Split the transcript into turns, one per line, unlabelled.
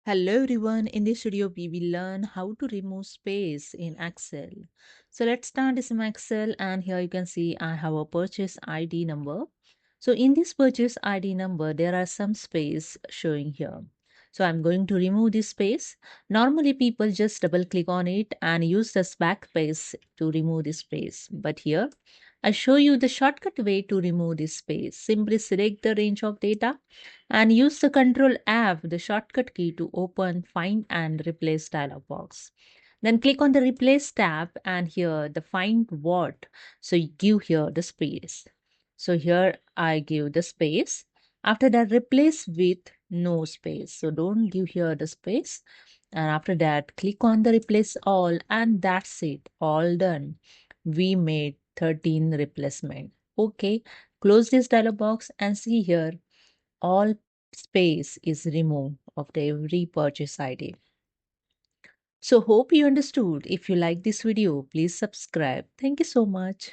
Hello everyone, in this video we will learn how to remove space in Excel. So let's start this in Excel, and here you can see I have a purchase ID number. So in this purchase ID number there are some space showing here. So I'm going to remove this space. Normally people just double click on it and use this backspace to remove this space. But here I show you the shortcut way to remove this space. Simply select the range of data and use the Control F, the shortcut key, to open Find and Replace dialog box. Then click on the Replace tab and here the Find What. So you give here the space. So here I give the space. After that, replace with no space. So don't give here the space. And after that, click on the Replace All, and that's it. All done. We made 13 replacement. Okay, close this dialog box and see here all space is removed of the every purchase ID. So hope you understood. If you like this video, please subscribe. Thank you so much.